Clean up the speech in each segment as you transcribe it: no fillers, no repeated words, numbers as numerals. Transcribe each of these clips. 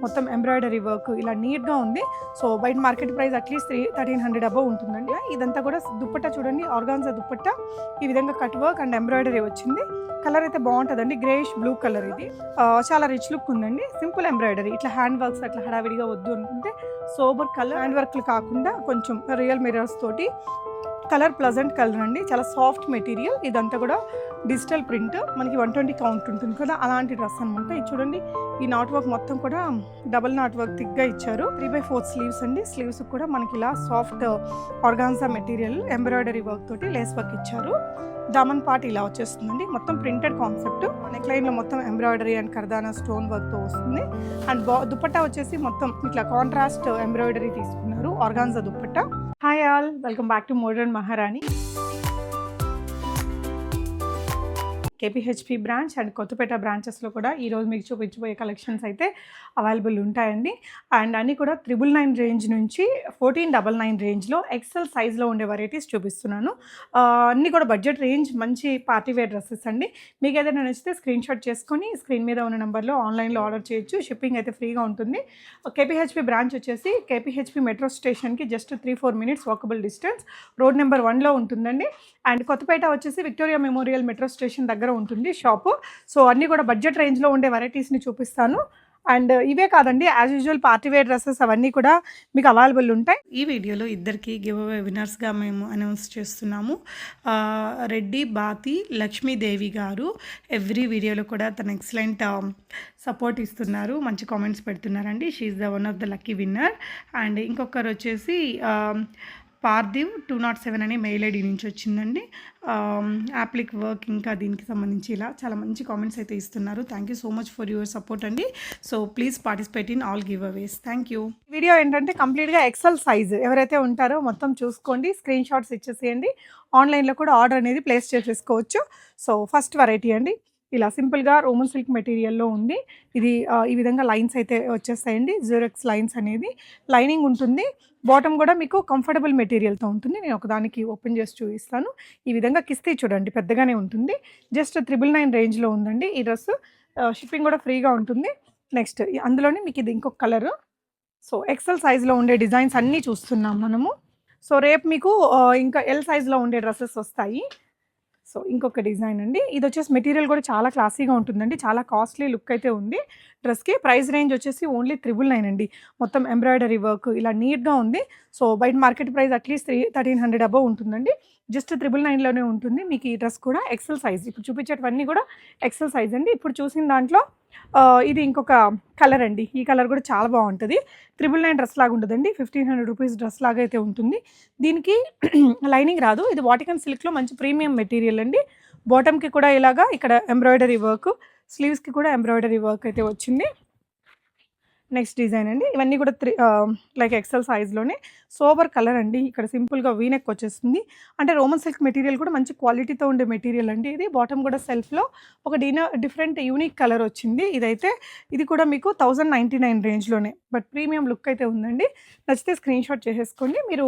మొత్తం embroidery work ఇలా నీట్గా ఉంది. సో బయట మార్కెట్ ప్రైస్ అట్లీస్ట్ 1300 అబవ్ ఉంటుందండి. ఇదంతా కూడా దుప్పట్టా చూడండి, ఆర్గాన్జా దుప్పట్టా ఈ విధంగా కట్ వర్క్ అండ్ ఎంబ్రాయిడరీ వచ్చింది. కలర్ అయితే బాగుంటుందండి, గ్రేష్ బ్లూ కలర్. ఇది చాలా రిచ్ లుక్ ఉందండి. సింపుల్ ఎంబ్రాయిడరీ, ఇట్లా హ్యాండ్ వర్క్స్ అట్లా హడావిడిగా వద్దు అనుకుంటే సోబర్ కలర్ హ్యాండ్ వర్క్లు కాకుండా కొంచెం రియల్ మిరర్స్ తోటి కలర్ ప్లజెంట్ కలర్ అండి. చాలా సాఫ్ట్ మెటీరియల్. ఇదంతా కూడా డిజిటల్ ప్రింట్, మనకి 120 కౌంట్ ఉంటుంది కదా, అలాంటి డ్రెస్ అనమాట. ఇది చూడండి, ఈ నాట్ వర్క్ మొత్తం కూడా డబుల్ నాట్ వర్క్ థిక్గా ఇచ్చారు. 3/4 స్లీవ్స్ అండి. స్లీవ్స్ కూడా మనకి ఇలా soft organza material embroidery work తోటి లేస్ వర్క్ ఇచ్చారు. దామన్ పార్ట్ ఇలా వచ్చేస్తుందండి. మొత్తం ప్రింటెడ్ కాన్సెప్ట్. నెక్ లైన్లో మొత్తం ఎంబ్రాయిడరీ అండ్ కర్దానా స్టోన్ వర్క్తో వస్తుంది. అండ్ దుపట్టా వచ్చేసి మొత్తం ఇట్లా కాంట్రాస్ట్ ఎంబ్రాయిడరీ తీసుకున్నారు, organza dupatta. Hi all, welcome back to modern మహారాణి. కేపీహెచ్పి బ్రాంచ్ అండ్ కొత్తపేట బ్రాంచెస్లో కూడా ఈరోజు మీకు చూపించబోయే కలెక్షన్స్ అయితే అవైలబుల్ ఉంటాయండి. అండ్ అన్నీ కూడా 999 రేంజ్ నుంచి 1499 రేంజ్లో ఎక్సెల్ సైజ్లో ఉండే వెరైటీస్ చూపిస్తున్నాను. అన్నీ కూడా బడ్జెట్ రేంజ్, మంచి పార్టీవేర్ డ్రెస్సెస్ అండి. మీకు ఏదైనా నచ్చితే స్క్రీన్ షాట్ చేసుకొని స్క్రీన్ మీద ఉన్న నెంబర్లో ఆన్లైన్లో ఆర్డర్ చేయొచ్చు. షిప్పింగ్ అయితే ఫ్రీగా ఉంటుంది. కేపీహెచ్పి బ్రాంచ్ వచ్చేసి కేపీహెచ్పి మెట్రో స్టేషన్కి just 3-4 minutes walkable distance, road number 1లో ఉంటుందండి. అండ్ కొత్తపేట వచ్చేసి విక్టోరియా మెమోరియల్ మెట్రో స్టేషన్ దగ్గర ఉంటుంది షాపు. సో అన్నీ కూడా బడ్జెట్ రేంజ్లో ఉండే వెరైటీస్ని చూపిస్తాను. అండ్ ఇవే కాదండి, యాజ్ యూజువల్ పార్టీవేర్ డ్రెస్సెస్ అవన్నీ కూడా మీకు అవైలబుల్ ఉంటాయి. ఈ వీడియోలో ఇద్దరికి గివ్ అవే విన్నర్స్గా మేము అనౌన్స్ చేస్తున్నాము. రెడ్డి బాతి లక్ష్మీదేవి గారు ఎవ్రీ వీడియోలో కూడా తన ఎక్సలెంట్ సపోర్ట్ ఇస్తున్నారు, మంచి కామెంట్స్ పెడుతున్నారండి. She is the one of the lucky winner. And ఇంకొకరు వచ్చేసి పార్థివ్ 207 అనే మెయిల్ ఐడి నుంచి వచ్చిందండి. యాప్లిక్ వర్క్ ఇంకా దీనికి సంబంధించి ఇలా చాలా మంచి కామెంట్స్ అయితే ఇస్తున్నారు. Thank you so much for your support అండి. So please participate in all giveaways. Thank you. Video ఏంటంటే కంప్లీట్గా ఎక్సెల్ సైజ్ ఎవరైతే ఉంటారో మొత్తం చూసుకోండి, స్క్రీన్ షాట్స్ ఇచ్చేసేయండి. ఆన్లైన్లో కూడా ఆర్డర్ అనేది ప్లేస్ చేసేసుకోవచ్చు. సో ఫస్ట్ వెరైటీ అండి, ఇలా సింపుల్గా రోమన్ సిల్క్ మెటీరియల్లో ఉంది. ఇది ఈ విధంగా లైన్స్ అయితే వచ్చేస్తాయండి, జీరోక్స్ లైన్స్ అనేది. లైనింగ్ ఉంటుంది. బాటమ్ కూడా మీకు కంఫర్టబుల్ మెటీరియల్తో ఉంటుంది. నేను ఒకదానికి ఓపెన్ చేసి చూపిస్తాను. ఈ విధంగా కిస్తీ చూడండి, పెద్దగానే ఉంటుంది. జస్ట్ 999 రేంజ్లో ఉందండి ఈ డ్రెస్. షిప్పింగ్ కూడా ఫ్రీగా ఉంటుంది. నెక్స్ట్ అందులోనే మీకు ఇది ఇంకొక కలరు. సో ఎక్సెల్ సైజ్లో ఉండే డిజైన్స్ అన్నీ చూస్తున్నాం మనము. సో రేపు మీకు ఇంకా ఎల్ సైజ్లో ఉండే డ్రెస్సెస్ వస్తాయి. సో ఇంకొక డిజైన్ అండి. ఇది వచ్చేసి మెటీరియల్ కూడా చాలా క్లాసీగా ఉంటుందండి. చాలా కాస్ట్లీ లుక్ అయితే ఉంది డ్రెస్కి. ప్రైస్ రేంజ్ వచ్చేసి ఓన్లీ 999 అండి. మొత్తం ఎంబ్రాయిడరీ వర్క్ ఇలా నీట్గా ఉంది. సో బయట మార్కెట్ ప్రైస్ అట్లీస్ట్ 1300 అబవ్ ఉంటుందండి. జస్ట్ 999లోనే ఉంటుంది. మీకు ఈ డ్రెస్ కూడా ఎక్సెల్ సైజ్. ఇప్పుడు చూపించేటవన్నీ కూడా ఎక్సెల్ సైజ్ అండి. ఇప్పుడు చూసిన దాంట్లో ఇది ఇంకొక కలర్ అండి. ఈ కలర్ కూడా చాలా బాగుంటుంది. 999 డ్రెస్ లాగా ఉంటుందండి. 1500 రూపీస్ డ్రెస్ లాగా అయితే ఉంటుంది. దీనికి లైనింగ్ రాదు. ఇది వాటికన్ సిల్క్లో మంచి ప్రీమియం మెటీరియల్ అండి. బాటమ్కి కూడా ఇలాగా ఇక్కడ ఎంబ్రాయిడరీ వర్క్, స్లీవ్స్కి కూడా ఎంబ్రాయిడరీ వర్క్ అయితే వచ్చింది. నెక్స్ట్ డిజైన్ అండి. ఇవన్నీ కూడా లైక్ ఎక్సెల్ సైజ్లోనే సోబర్ కలర్ అండి. ఇక్కడ సింపుల్గా వీనెక్ వచ్చేస్తుంది. అంటే రోమన్ సిల్క్ మెటీరియల్ కూడా మంచి క్వాలిటీతో ఉండే మెటీరియల్ అండి. ఇది బాటమ్ కూడా సెల్ఫ్లో ఒక డిఫరెంట్ యూనిక్ కలర్ వచ్చింది. ఇదైతే ఇది కూడా మీకు 1099 రేంజ్లోనే, బట్ ప్రీమియం లుక్ అయితే ఉందండి. నచ్చితే స్క్రీన్ షాట్ చేసేసుకోండి. మీరు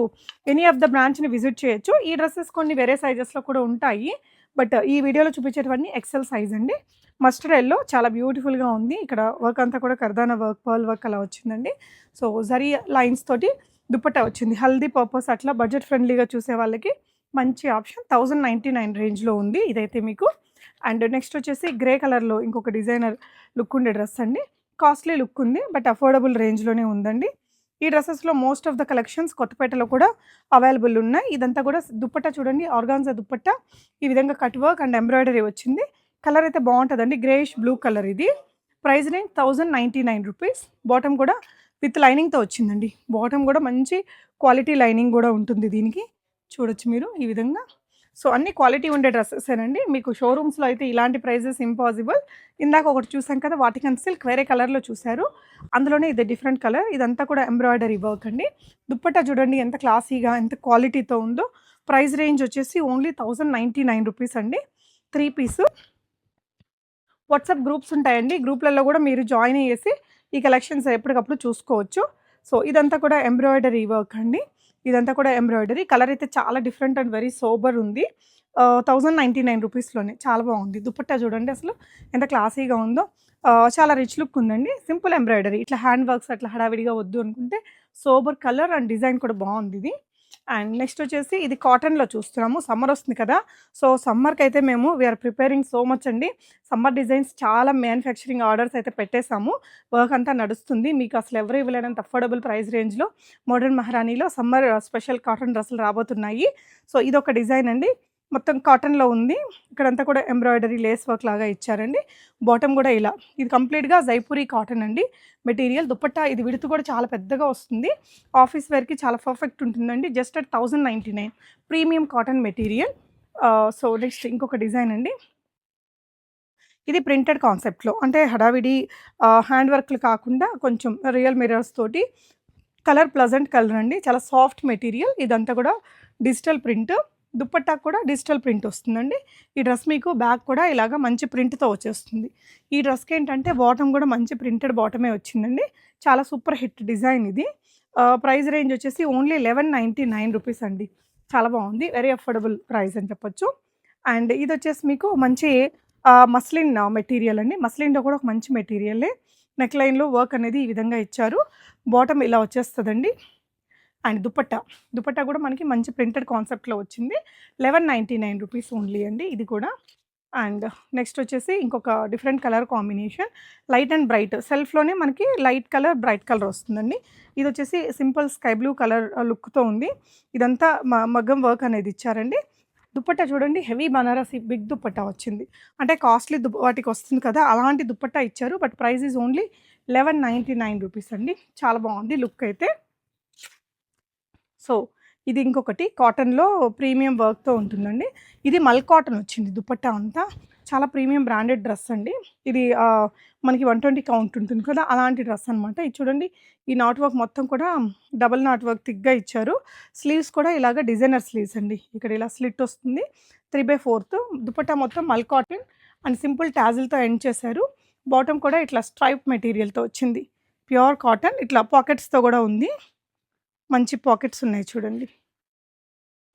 ఎనీ ఆఫ్ ద బ్రాంచ్ని విజిట్ చేయొచ్చు. ఈ డ్రెస్సెస్ కొన్ని వేరే సైజెస్లో కూడా ఉంటాయి, బట్ ఈ వీడియోలో చూపించేటవన్నీ ఎక్సెల్ సైజ్ అండి. మస్టర్డ్ ఎల్లో చాలా బ్యూటిఫుల్గా ఉంది. ఇక్కడ వర్క్ అంతా కూడా కర్దానా వర్క్, పర్ల్ వర్క్ అలా వచ్చిందండి. సో జరీ లైన్స్ తోటి దుపట్టా వచ్చింది. హల్దీ పర్పస్ అట్లా బడ్జెట్ ఫ్రెండ్లీగా చూసే వాళ్ళకి మంచి ఆప్షన్. 1099 రేంజ్లో ఉంది ఇదైతే మీకు. అండ్ నెక్స్ట్ వచ్చేసి గ్రే కలర్లో ఇంకొక డిజైనర్ లుక్ ఉండే డ్రెస్ అండి. కాస్ట్లీ లుక్ ఉంది, బట్ అఫోర్డబుల్ రేంజ్లోనే ఉందండి. ఈ డ్రెస్సెస్లో మోస్ట్ ఆఫ్ ద కలెక్షన్స్ కొత్తపేటలో కూడా అవైలబుల్ ఉన్నాయి. ఇదంతా కూడా దుపట్టా చూడండి, ఆర్గాన్జా దుపట్టా ఈ విధంగా కట్ వర్క్ అండ్ ఎంబ్రాయిడరీ వచ్చింది. కలర్ అయితే బాగుంటుందండి, గ్రేష్ బ్లూ కలర్. ఇది ప్రైస్ రేంజ్ 1099 రూపీస్. బాటమ్ కూడా విత్ లైనింగ్తో వచ్చిందండి. బాటమ్ కూడా మంచి క్వాలిటీ లైనింగ్ కూడా ఉంటుంది దీనికి. చూడొచ్చు మీరు ఈ విధంగా. సో అన్ని క్వాలిటీ ఉండే డ్రెస్సెసేనండి. మీకు షోరూమ్స్లో అయితే ఇలాంటి ప్రైజెస్ ఇంపాసిబుల్. ఇందాక ఒకటి చూసాం కదా, వాటికన్ సిల్క్ వేరే కలర్లో చూశారు, అందులోనే ఇది డిఫరెంట్ కలర్. ఇదంతా కూడా ఎంబ్రాయిడరీ వర్క్ అండి. దుప్పట్టా చూడండి ఎంత క్లాసీగా, ఎంత క్వాలిటీతో ఉందో. ప్రైస్ రేంజ్ వచ్చేసి ఓన్లీ 1099 రూపీస్ అండి. 3 పీసు. వాట్సాప్ గ్రూప్స్ ఉంటాయండి, గ్రూప్లలో కూడా మీరు జాయిన్ అయ్యేసి ఈ కలెక్షన్స్ ఎప్పటికప్పుడు చూసుకోవచ్చు. సో ఇదంతా కూడా ఎంబ్రాయిడరీ వర్క్ అండి. ఇదంతా కూడా ఎంబ్రాయిడరీ. కలర్ అయితే చాలా డిఫరెంట్ అండ్ వెరీ సోబర్ ఉంది. 1099 రూపీస్లోనే చాలా బాగుంది. దుపట్టా చూడండి అసలు ఎంత క్లాసీగా ఉందో. చాలా రిచ్ లుక్ ఉందండి. సింపుల్ ఎంబ్రాయిడరీ ఇట్లా హ్యాండ్ వర్క్స్ అట్లా హడావిడిగా వద్దు అనుకుంటే సోబర్ కలర్ అండ్ డిజైన్ కూడా బావుందిది. అండ్ నెక్స్ట్ వచ్చేసి ఇది కాటన్‌లో చూస్తున్నాము. సమ్మర్ వస్తుంది కదా! సో, సమ్మర్‌కైతే మేము వీఆర్ ప్రిపేరింగ్ సో మచ్ అండి. సమ్మర్ డిజైన్స్ చాలా మ్యానుఫ్యాక్చరింగ్ ఆర్డర్స్ అయితే పెట్టేసాము. వర్క్ అంతా నడుస్తుంది. మీకు అసలు ఎవరు ఇవ్వలేనంత అఫోర్డబుల్ ప్రైస్ రేంజ్‌లో మోడర్న్ మహారాణిలో సమ్మర్ స్పెషల్ కాటన్ డ్రెస్సులు రాబోతున్నాయి. సో, ఇదొక డిజైన్ అండి. మొత్తం కాటన్‌లో ఉంది. ఇక్కడంతా కూడా ఎంబ్రాయిడరీ లేస్ వర్క్ లాగా ఇచ్చారండి. బాటమ్ గూడా ఇలా. ఇది కంప్లీట్‌గా జైపూరి కాటన్ అండి. మెటీరియల్ దుపట్టా ఇది విడుతు కూడా చాలా పెద్దగా వస్తుంది. ఆఫీస్ వేర్‌కి చాలా పర్ఫెక్ట్ ఉంటుందండి. Just at 1099 premium cotton material. So, next ఇంకొక డిజైన్ అండి. ఇది ప్రింటెడ్ కాన్సెప్ట్‌లో అంటే హడావిడి హ్యాండ్ వర్క్‌లు కాకుండా కొంచెం రియల్ మిర్రర్స్ తోటి కలర్ ప్లెజెంట్ కలర్ అండి. చాలా సాఫ్ట్ మెటీరియల్. ఇదంతా కూడా డిజిటల్ ప్రింట్. దుపట్టా కూడా డిజిటల్ ప్రింట్ వస్తుందండి. ఈ డ్రెస్ మీకు బ్యాక్ కూడా ఇలాగ మంచి ప్రింట్‌తో వచ్చేస్తుంది. ఈ డ్రెస్‌కి ఏంటంటే బాటమ్ కూడా మంచి ప్రింటెడ్ బాటమే వచ్చిందండి. చాలా సూపర్ హిట్ డిజైన్ ఇది. ప్రైస్ రేంజ్ వచ్చేసి ఓన్లీ 1199 రూపీస్ అండి. చాలా బాగుంది. వెరీ అఫోర్డబుల్ ప్రైస్ అని చెప్పొచ్చు. అండ్ ఇదొచ్చేసి మీకు మంచి మస్లిన్ మెటీరియల్ అండి. మస్లిన్‌లో కూడా ఒక మంచి మెటీరియలే. నెక్ లైన్‌లో వర్క్ అనేది ఈ విధంగా ఇచ్చారు. బాటమ్ ఇలా వచ్చేస్తదండి. అండ్ దుపట్టా కూడా మనకి మంచి ప్రింటెడ్ కాన్సెప్ట్‌లో వచ్చింది. 1199 రూపీస్ ఓన్లీ అండి ఇది కూడా. అండ్ నెక్స్ట్ వచ్చేసి ఇంకొక different colour combination light and bright సెల్ఫ్‌లోనే మనకి లైట్ కలర్, బ్రైట్ కలర్ వస్తుందండి. ఇదొచ్చేసి సింపుల్ స్కై బ్లూ కలర్ లుక్‌తో ఉంది. ఇదంతా మగ్గం వర్క్ అనేది ఇచ్చారండి. దుపట్టా చూడండి హెవీ బనారసి బిగ్ దుపట్టా వచ్చింది. అంటే కాస్ట్‌లీ వాటికి వస్తుంది కదా! అలాంటి దుపట్టా ఇచ్చారు. But price is only 1199 rupees అండి. చాలా బాగుంది లుక్ అయితే. సో, ఇది ఇంకొకటి కాటన్‌లో ప్రీమియం వర్క్‌తో ఉంటుందండి. ఇది మల్ కాటన్ వచ్చింది దుపట్టా అంతా. చాలా ప్రీమియం బ్రాండెడ్ డ్రెస్ అండి. ఇది మనకి 120 కౌంట్ ఉంటుంది కదా! అలాంటి డ్రెస్ అనమాట. ఇది చూడండి ఈ నాట్ వర్క్ మొత్తం కూడా డబుల్ నాట్ వర్క్ థిక్‌గా ఇచ్చారు. స్లీవ్స్ కూడా ఇలాగ డిజైనర్ స్లీవ్స్ అండి. ఇక్కడ ఇలా స్లిట్ వస్తుంది. 3/4 దుపట్టా మొత్తం మల్ కాటన్ అండ్ సింపుల్ టాజిల్‌తో ఎండ్ చేశారు. బాటమ్ కూడా ఇట్లా స్ట్రైప్ మెటీరియల్‌తో వచ్చింది. ప్యూర్ కాటన్ ఇట్లా పాకెట్స్‌తో కూడా ఉంది. మంచి పాకెట్స్ ఉన్నాయి చూడండి.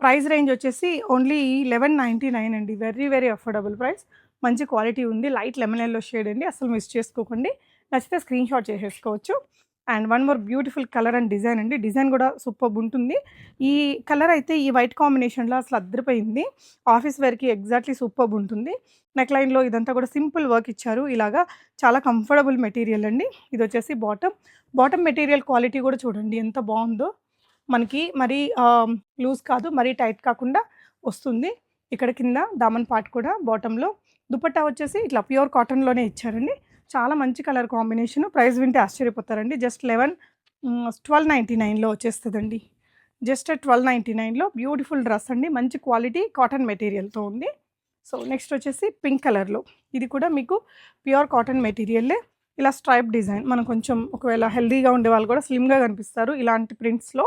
ప్రైస్ రేంజ్ వచ్చేసి ఓన్లీ 1199 అండి. Very, very affordable price. మంచి క్వాలిటీ ఉంది. లైట్ లెమన్ యెల్లో షేడ్ అండి. అస్సలు మిస్ చేసుకోకండి. నచ్చితే స్క్రీన్‌షాట్ చేసేసుకోవచ్చు. And one more beautiful colour and design అండి. డిజైన్ కూడా సూపర్బ్ ఉంటుంది. ఈ కలర్ అయితే ఈ వైట్ కాంబినేషన్‌లో అసలు అద్దరిపోయింది. ఆఫీస్ వేర్‌కి ఎగ్జాక్ట్‌లీ సూపర్బ్ ఉంటుంది. నెక్ లైన్‌లో ఇదంతా కూడా సింపుల్ వర్క్ ఇచ్చారు. ఇలాగా చాలా కంఫర్టబుల్ మెటీరియల్ అండి. ఇదొచ్చేసి బాటమ్. బాటమ్ మెటీరియల్ క్వాలిటీ కూడా చూడండి ఎంత బావుందో. మనకి మరీ లూజ్ కాదు, మరీ టైట్ కాకుండా వస్తుంది. ఇక్కడ కింద దామన్ పార్ట్ కూడా బాటమ్‌లో దుపట్టా వచ్చేసి ఇట్లా ప్యూర్ కాటన్‌లోనే ఇచ్చారండి. చాలా మంచి కలర్ కాంబినేషన్. ప్రైస్ వింటే ఆశ్చర్యపోతారండి. జస్ట్ 1299లో వచ్చేస్తదండి. జస్ట్ 1299లో బ్యూటిఫుల్ డ్రెస్ అండి. మంచి క్వాలిటీ కాటన్ మెటీరియల్‌తో ఉంది. సో, నెక్స్ట్ వచ్చేసి పింక్ కలర్‌లో. ఇది కూడా మీకు ప్యూర్ కాటన్ మెటీరియలే. ఇలా స్ట్రైప్ డిజైన్. మనం కొంచెం ఒకవేళ హెల్తీగా ఉండేవాళ్ళు కూడా స్లిమ్‌గా కనిపిస్తారు ఇలాంటి ప్రింట్స్‌లో.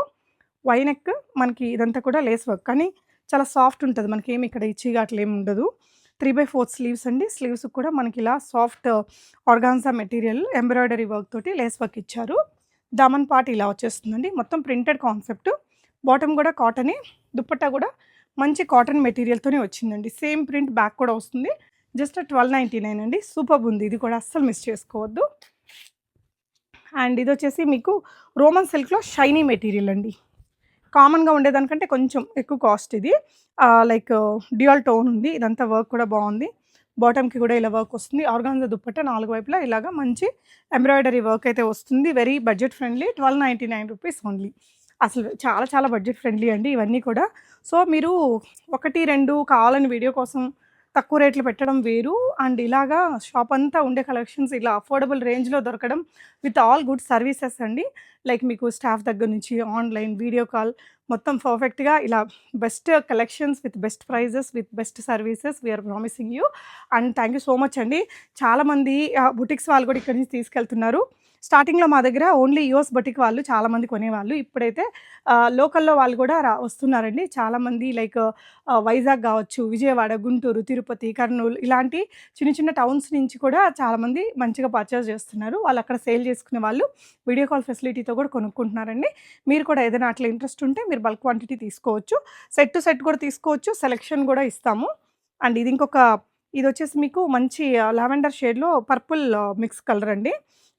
వై నెక్ మనకి ఇదంతా కూడా లేస్ వర్క్. కానీ చాలా సాఫ్ట్ ఉంటది. మనకేమి ఇక్కడ ఇచ్చిగా అట్లేమి ఉండదు. 3/4 స్లీవ్స్ అండి. స్లీవ్స్‌కి కూడా మనకి ఇలా soft organza material embroidery work తోటి లేస్ వర్క్ ఇచ్చారు. దామన్ పార్ట్ ఇలా వచ్చేస్తుందండి. మొత్తం ప్రింటెడ్ కాన్సెప్ట్. బాటమ్ కూడా కాటనే. దుపట్టా కూడా మంచి కాటన్ మెటీరియల్‌తోనే వచ్చిందండి. సేమ్ ప్రింట్ బ్యాక్ కూడా వస్తుంది. జస్ట్ 1299 అండి. సూపర్బ్ ఉంది. ఇది కూడా అస్సలు మిస్ చేసుకోవద్దు. అండ్ ఇదొచ్చేసి మీకు రోమన్ సిల్క్‌లో షైనీ మెటీరియల్ అండి. కామన్‌గా ఉండేదానికంటే కొంచెం ఎక్కువ కాస్ట్ ఇది. లైక్ డ్యూయల్ టోన్ ఉంది. ఇదంతా వర్క్ కూడా బావుంది. బాటమ్‌కి కూడా ఇలా వర్క్ వస్తుంది. ఆర్గాన్జా దుపట్టా 4 వైపులా ఇలాగ మంచి ఎంబ్రాయిడరీ వర్క్ అయితే వస్తుంది. Very budget friendly 1299 rupees only. అసలు చాలా చాలా బడ్జెట్ ఫ్రెండ్లీ అండి ఇవన్నీ కూడా. సో, మీరు 1, 2 కావాలని వీడియో కోసం తక్కువ రేట్లు పెట్టడం వేరు. అండ్ ఇలాగా షాప్ అంతా ఉండే కలెక్షన్స్ ఇలా అఫోర్డబుల్ రేంజ్‌లో దొరకడం విత్ ఆల్ గుడ్ సర్వీసెస్ అండి. లైక్ మీకు స్టాఫ్ దగ్గర నుంచి ఆన్‌లైన్, వీడియో కాల్ మొత్తం పర్ఫెక్ట్‌గా ఇలా best collections with best prices, with best services we are promising you. And thank you so much అండి. చాలామంది బుటిక్స్ వాళ్ళు కూడా ఇక్కడి నుంచి తీసుకెళ్తున్నారు. స్టార్టింగ్‌లో మా దగ్గర ఓన్లీ యూఎస్ బొటిక్ వాళ్ళు చాలామంది కొనేవాళ్ళు. ఇప్పుడైతే లోకల్‌లో వాళ్ళు కూడా వస్తున్నారండి. చాలామంది లైక్ వైజాగ్ కావచ్చు, విజయవాడ, గుంటూరు, తిరుపతి, కర్నూలు ఇలాంటి చిన్న చిన్న టౌన్స్ నుంచి కూడా చాలామంది మంచిగా పర్చేస్ చేస్తున్నారు. వాళ్ళు అక్కడ సేల్ చేసుకునే వాళ్ళు వీడియో కాల్ ఫెసిలిటీతో కూడా కొనుక్కుంటున్నారండి. మీరు కూడా ఏదైనా అట్లా ఇంట్రెస్ట్ ఉంటే మీరు బల్క్ క్వాంటిటీ తీసుకోవచ్చు. సెట్ టు సెట్ కూడా తీసుకోవచ్చు. సెలెక్షన్ కూడా ఇస్తాము. అండ్ ఇది ఇంకొక ఇదొచ్చేసి మీకు మంచి లావెండర్ షేడ్‌లో పర్పుల్ మిక్స్ కలర్ అండి.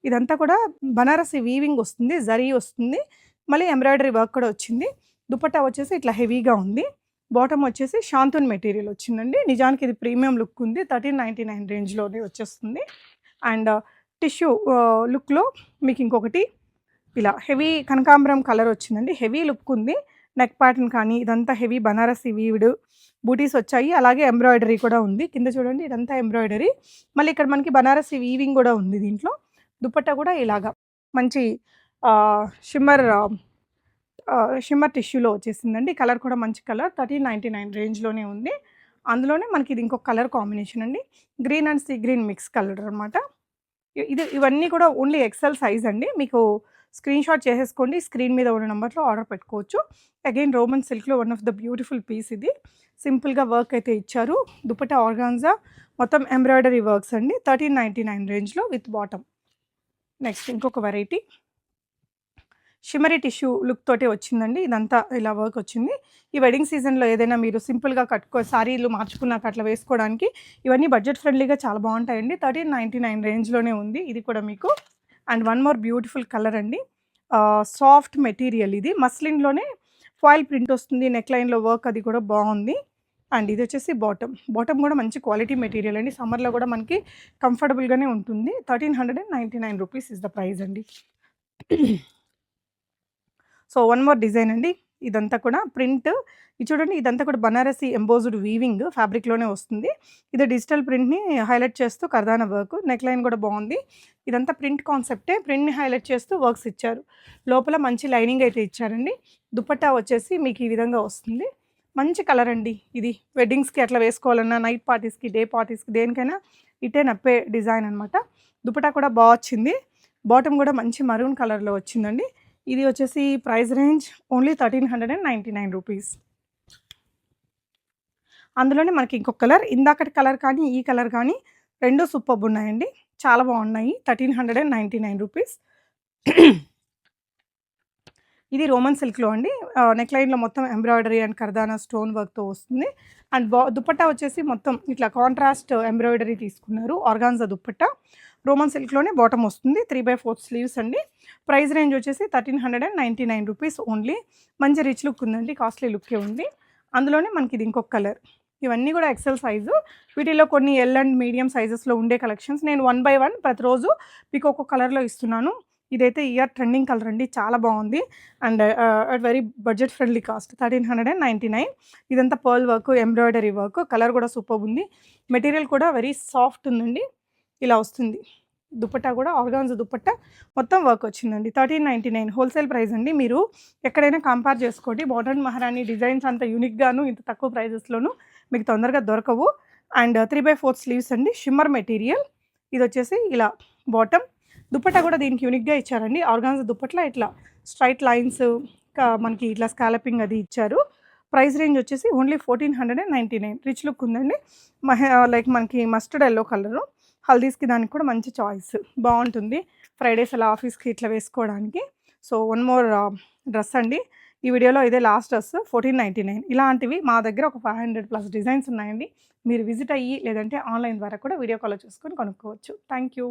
ఇదంతా కూడా బనారసి వీవింగ్ వస్తుంది. జరీ వస్తుంది. మళ్ళీ ఎంబ్రాయిడరీ వర్క్ కూడా వచ్చింది. దుపట్టా వచ్చేసి ఇట్లా హెవీగా ఉంది. బాటమ్ వచ్చేసి షాంతూన్ మెటీరియల్ వచ్చిందండి. నిజానికి ఇది ప్రీమియం లుక్ ఉంది. 1399 రేంజ్‌లోనే వచ్చేస్తుంది. అండ్ టిష్యూ లుక్‌లో మీకు ఇంకొకటి ఇలా హెవీ కనకాంబరం కలర్ వచ్చిందండి. హెవీ లుక్ ఉంది. నెక్ ప్యాటర్న్ కానీ ఇదంతా హెవీ బనారసి వీవ్డ్ బూటీస్ వచ్చాయి. అలాగే ఎంబ్రాయిడరీ కూడా ఉంది. కింద చూడండి ఇదంతా ఎంబ్రాయిడరీ. మళ్ళీ ఇక్కడ మనకి బనారసి వీవింగ్ కూడా ఉంది దీంట్లో. దుపట్టా కూడా ఇలాగా మంచి షిమ్మర్ షిమ్మర్ టిష్యూలో వచ్చేసిందండి. కలర్ కూడా మంచి కలర్ 1399 రేంజ్‌లోనే ఉంది. అందులోనే మనకి ఇది ఇంకొక కలర్ కాంబినేషన్ అండి. Green and sea green mix colour అనమాట. ఇవన్నీ కూడా ఓన్లీ ఎక్సెల్ సైజ్ అండి. మీకు స్క్రీన్‌షాట్ చేసేసుకోండి. స్క్రీన్ మీద ఉన్న నంబర్‌లో ఆర్డర్ పెట్టుకోవచ్చు. అగైన్ రోమన్ సిల్క్‌లో one of the beautiful piece ఇది. సింపుల్‌గా వర్క్ అయితే ఇచ్చారు. దుపట్టా ఆర్గాన్జా మొత్తం ఎంబ్రాయిడరీ వర్క్స్ అండి. 1399 రేంజ్‌లో విత్ బాటమ్. నెక్స్ట్ ఇంకొక వెరైటీ షిమ్మరీ టిష్యూ లుక్ తోటే వచ్చిందండి. ఇదంతా ఇలా వర్క్ వచ్చింది. ఈ వెడ్డింగ్ సీజన్‌లో ఏదైనా మీరు సింపుల్‌గా సారీలు మార్చుకున్నాక అట్లా వేసుకోవడానికి ఇవన్నీ బడ్జెట్ ఫ్రెండ్లీగా చాలా బాగుంటాయండి. 1399 రేంజ్‌లోనే ఉంది ఇది కూడా మీకు. And one more beautiful colour అండి. సాఫ్ట్ మెటీరియల్ ఇది. మస్లిన్‌లోనే ఫాయిల్ ప్రింట్ వస్తుంది. నెక్ లైన్‌లో వర్క్ అది కూడా బాగుంది. అండ్ ఇది వచ్చేసి బాటమ్. బాటమ్ కూడా మంచి క్వాలిటీ మెటీరియల్ అండి. సమ్మర్‌లో కూడా మనకి కంఫర్టబుల్‌గానే ఉంటుంది. 1399 రూపీస్ ఇస్ ద ప్రైస్ అండి. సో వన్ మోర్ డిజైన్ అండి. ఇదంతా కూడా ప్రింట్. ఇది చూడండి ఇదంతా కూడా బనారసి ఎంబోజ్డ్ వీవింగ్ ఫ్యాబ్రిక్‌లోనే వస్తుంది. ఇది డిజిటల్ ప్రింట్‌ని హైలైట్ చేస్తూ కర్దానా వర్క్. నెక్ లైన్ కూడా బాగుంది. ఇదంతా ప్రింట్ కాన్సెప్టే. ప్రింట్‌ని హైలైట్ చేస్తూ వర్క్స్ ఇచ్చారు. లోపల మంచి లైనింగ్ అయితే ఇచ్చారండి. దుపట్టా వచ్చేసి మీకు ఈ విధంగా వస్తుంది. మంచి కలర్ అండి ఇది. వెడ్డింగ్స్‌కి అట్లా వేసుకోవాలన్నా, నైట్ పార్టీస్‌కి, డే పార్టీస్‌కి దేనికైనా ఇట్టే నప్పే డిజైన్ అనమాట. దుపట్టా కూడా వచ్చింది. బాటమ్ కూడా మంచి మరూన్ కలర్‌లో వచ్చిందండి. ఇది వచ్చేసి ప్రైస్ రేంజ్ ఓన్లీ 1399 రూపీస్. అందులోనే మనకి ఇంకొక కలర్, ఇందాకటి కలర్ కానీ ఈ కలర్ కానీ రెండు సూపర్బ్ ఉన్నాయండి. చాలా బాగున్నాయి. 1399 రూపీస్. ఇది రోమన్ సిల్క్‌లో అండి. నెక్ లైన్‌లో మొత్తం ఎంబ్రాయిడరీ అండ్ కర్దానా స్టోన్ వర్క్‌తో వస్తుంది. అండ్ దుపట్టా వచ్చేసి మొత్తం ఇట్లా కాంట్రాస్ట్ ఎంబ్రాయిడరీ తీసుకున్నారు. ఆర్గాన్జా దుపట్టా. రోమన్ సిల్క్‌లోనే బాటమ్ వస్తుంది. 3/4 స్లీవ్స్ అండి. ప్రైస్ రేంజ్ వచ్చేసి 1399 రూపీస్ ఓన్లీ. మంచి రిచ్ లుక్ ఉందండి. కాస్ట్లీ లుక్కే ఉంది. అందులోనే మనకి ఇది ఇంకొక కలర్. ఇవన్నీ కూడా ఎక్సెల్ సైజు. వీటిలో కొన్ని ఎల్ అండ్ మీడియం సైజెస్‌లో ఉండే కలెక్షన్స్ నేను 1 బై 1 ప్రతిరోజు మీకు ఒక్కొక్క కలర్‌లో ఇస్తున్నాను. ఇదైతే ఇయర్ ట్రెండింగ్ కలర్ అండి. చాలా బాగుంది. And at very budget friendly cost 1399. ఇదంతా pearl work, embroidery work. Colour కూడా సూపర్బ్ ఉంది. మెటీరియల్ కూడా వెరీ సాఫ్ట్ ఉందండి. ఇలా వస్తుంది. దుపట్టా కూడా ఆర్గాన్జా దుపట్టా మొత్తం వర్క్ వచ్చిందండి. 1399 హోల్సేల్ ప్రైస్ అండి. మీరు ఎక్కడైనా కంపేర్ చేసుకోండి. మోడర్న్ మహారాణి డిజైన్స్ అంత యూనిక్‌గాను ఇంత తక్కువ ప్రైజెస్‌లోను మీకు తొందరగా దొరకవు. అండ్ 3/4 స్లీవ్స్ అండి. Shimmer material. ఇది వచ్చేసి ఇలా బాటమ్. దుపట్టా కూడా దీనికి యూనిక్‌గా ఇచ్చారండి. ఆర్గాన్జా దుపట్టా ఇట్లా స్ట్రైట్ లైన్స్ మనకి ఇట్లా స్కాలపింగ్ అది ఇచ్చారు. ప్రైస్ రేంజ్ వచ్చేసి ఓన్లీ 1499. రిచ్ లుక్ ఉందండి. లైక్ మనకి మస్టర్డ్ ఎల్లో కలరు. హల్దీస్‌కి దానికి కూడా మంచి చాయిస్. బాగుంటుంది. ఫ్రైడేస్ అలా ఆఫీస్‌కి ఇట్లా వేసుకోవడానికి. సో వన్ మోర్ డ్రెస్ అండి. ఈ వీడియోలో ఇదే లాస్ట్ డ్రెస్ 1499. ఇలాంటివి మా దగ్గర ఒక 500+ డిజైన్స్ ఉన్నాయండి. మీరు విజిట్ అయ్యి లేదంటే ఆన్లైన్ ద్వారా కూడా వీడియో కాల్ చూసుకొని కొనుక్కోవచ్చు. Thank you.